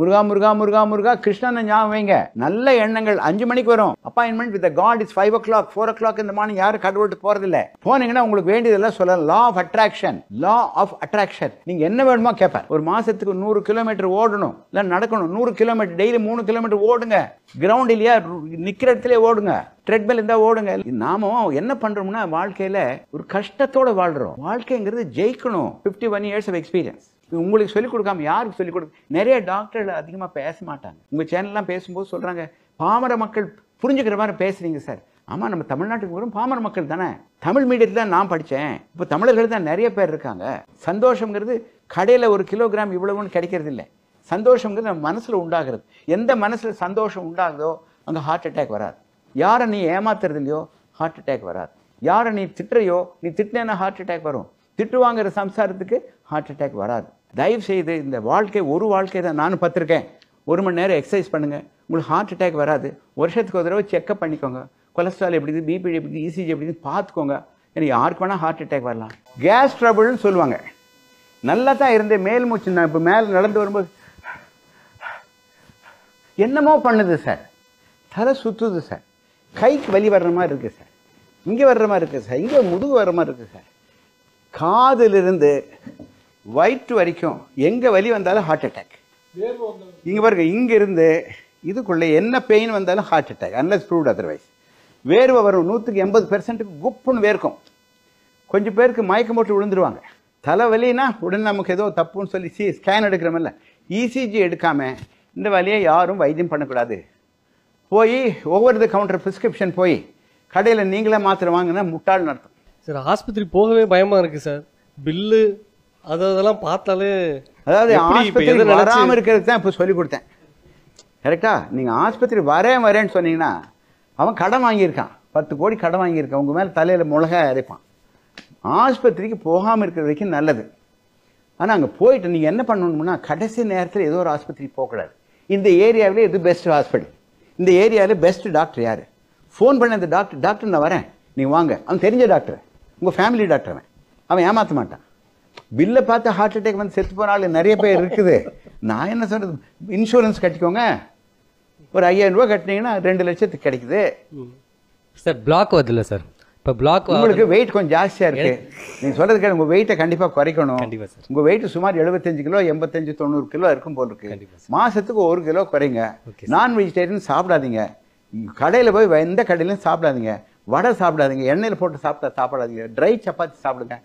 முருகா முருகா முருகா முருகா கிருஷ்ணன் ஞாபகம் வைங்க. நல்ல எண்ணங்கள் 5 மணிக்கு வரும். Appointment with God is 5 o'clock 4 o'clock இந்த மார்னிங். யாரும் கடவுள்கிட்ட போறதில்லை. போனீங்கன்னா உங்களுக்கு வேண்டியதெல்லாம் சொல்லலாம். Law of attraction. Law of attraction. நீங்க என்ன வேணுமோ கேட்பார். ஒரு மாசத்துக்கு 100 கிலோமீட்டர் ஓடணும், இல்லை நடக்கணும். 100 கிலோமீட்டர் டெய்லி 3 கிலோமீட்டர் ஓடுங்க. கிரவுண்ட் இல்லையா, நிக்கிற இடத்துல ஓடுங்க. ட்ரெட்மில் இருந்தா ஓடுங்க. நாம என்ன பண்றோம்னா வாழ்க்கையில ஒரு கஷ்டத்தோட வாழ்றோம். வாழ்க்கைங்கிறது ஜெயிக்கணும். 51 years of experience. உங்களுக்கு சொல்லிக் கொடுக்காம யாருக்கு சொல்லிக் கொடுக்க? நிறைய டாக்டர்கள் அதிகமா பேச மாட்டாங்க. உங்க சேனல்லாம் பேசும்போது சொல்றாங்க, பாமர மக்கள் புரிஞ்சுக்கிற மாதிரி பேசுறீங்க சார். ஆமா, நம்ம தமிழ்நாட்டுக்கு வரும் பாமர மக்கள் தானே. தமிழ் மீடியத்தில் தான் நான் படித்தேன். இப்போ தமிழர்கள் தான் நிறைய பேர் இருக்காங்க. சந்தோஷங்கிறது கடையில் 1 கிலோகிராம் இவ்வளவுன்னு கிடைக்கிறது இல்லை. சந்தோஷங்கிறது நம்ம மனசில் உண்டாகிறது. எந்த மனசில் சந்தோஷம் உண்டாகுதோ அங்கே ஹார்ட் அட்டாக் வராது. யாரை நீ ஏமாத்துறது இல்லையோ ஹார்ட் அட்டாக் வராது. யாரை நீ திட்டுறையோ, நீ திட்டினேன்னா ஹார்ட் அட்டாக் வரும். திட்டு வாங்குற சம்சாரத்துக்கு ஹார்ட் அட்டாக் வராது. தயவு செய்து இந்த வாழ்க்கை ஒரு வாழ்க்கை தான். நானும் பார்த்துருக்கேன். 1 மணி நேரம் எக்ஸசைஸ் பண்ணுங்கள், உங்களுக்கு ஹார்ட் அட்டாக் வராது. வருஷத்துக்கு ஒரு தடவை செக்அப் பண்ணிக்கோங்க. கொலஸ்ட்ரால் எப்படி இருக்குது, பிபி எப்படி இருக்குது, இசிஜி எப்படி இருக்குது பார்த்துக்கோங்க. எனக்கு யாருக்கு வேணால் ஹார்ட் அட்டாக் வரலாம். கேஸ் ட்ரபிள்னு சொல்லுவாங்க. நல்லா தான் இருந்தேன், மேல் மூச்சு. நான் இப்போ மேலே நடந்து வரும்போது என்னமோ பண்ணுது சார், தலை சுற்றுது சார், கைக்கு வலி வர்ற மாதிரி இருக்குது சார், இங்கே வர்ற மாதிரி இருக்குது சார், இங்கே முதுகு வர்ற மாதிரி இருக்குது சார். காதிலிருந்து வயிற்று வரைக்கும் எங்கே வலி வந்தாலும் ஹார்ட் அட்டாக். இங்கே பாருங்க, இங்கிருந்து இதுக்குள்ளே என்ன பெயின் வந்தாலும் heart attack, unless proved otherwise. வேர்வை வரும். 180% குப்புன்னு வேர்க்கும். கொஞ்சம் பேருக்கு மயக்கம் போட்டு விழுந்துருவாங்க. தலைவலினா உடனே நமக்கு ஏதோ தப்புன்னு சொல்லி ஸ்கேன் எடுக்கிறோமில்ல, இசிஜி எடுக்காமல் இந்த வலியை யாரும் வைத்தியம் பண்ணக்கூடாது. போய் ஒவ்வொரு கவுண்டர் ப்ரிஸ்கிரிப்ஷன் போய் கடையில் நீங்களே மாத்திரை வாங்கினா முட்டாள் நடத்தும் சார். ஆஸ்பத்திரி போகவே பயமாக இருக்குது சார். பில்லு அதெல்லாம் பார்த்தாலே, அதாவது ஆஸ்பத்திரி வராமல் இருக்கிறது தான் இப்போ சொல்லிக் கொடுத்தேன். கரெக்டா? நீங்கள் ஆஸ்பத்திரி வரேன்னு சொன்னீங்கன்னா அவன் கடன் வாங்கியிருக்கான், 10 கோடி கடன் வாங்கியிருக்கான். உங்கள் மேலே தலையில் மிளகாய் அரைப்பான். ஆஸ்பத்திரிக்கு போகாமல் இருக்கிற வரைக்கும் நல்லது. ஆனால் அங்கே போயிட்டு நீங்கள் என்ன பண்ணணும்னா, கடைசி நேரத்தில் ஏதோ ஒரு ஆஸ்பத்திரி போகக்கூடாது. இந்த ஏரியாவிலே எது பெஸ்ட் ஹாஸ்பிட்டல், இந்த ஏரியாவில் பெஸ்ட் டாக்டர் யார், ஃபோன் பண்ண அந்த டாக்டர் நான் வரேன், நீங்கள் வாங்க. அவன் தெரிஞ்ச டாக்டர், உங்கள் ஃபேமிலி டாக்டர். அவன் ஏமாற்ற மாட்டான். பில்லை பார்த்து ஹார்ட் அட்டாக் வந்து செத்து போன ஆள் நிறைய பேர் இருக்குது. நான் என்ன சொல்கிறது, இன்சூரன்ஸ் கட்டிக்கோங்க. ஒரு 5000 ரூபா கட்டினீங்கன்னா 2 லட்சத்துக்கு கிடைக்குது சார். பிளாக் வருதுல்ல சார், இப்போ பிளாக் உங்களுக்கு வெயிட் கொஞ்சம் ஜாஸ்தியாக இருக்குது. நீங்கள் சொல்கிறது கேட்க, உங்கள் வெயிட்டை கண்டிப்பாக குறைக்கணும். உங்கள் வெயிட் சுமார் 75 கிலோ 85-90 கிலோ இருக்கும் போல் இருக்கு. மாதத்துக்கு 1 கிலோ குறைங்க. நான் வெஜிடேரியன் சாப்பிடாதீங்க. கடையில் போய் எந்த கடையிலையும் சாப்பிடாதீங்க. வடை சாப்பிடாதீங்க. எண்ணெயில் போட்டு சாப்பிடாதீங்க. ட்ரை சப்பாத்தி சாப்பிடுங்க.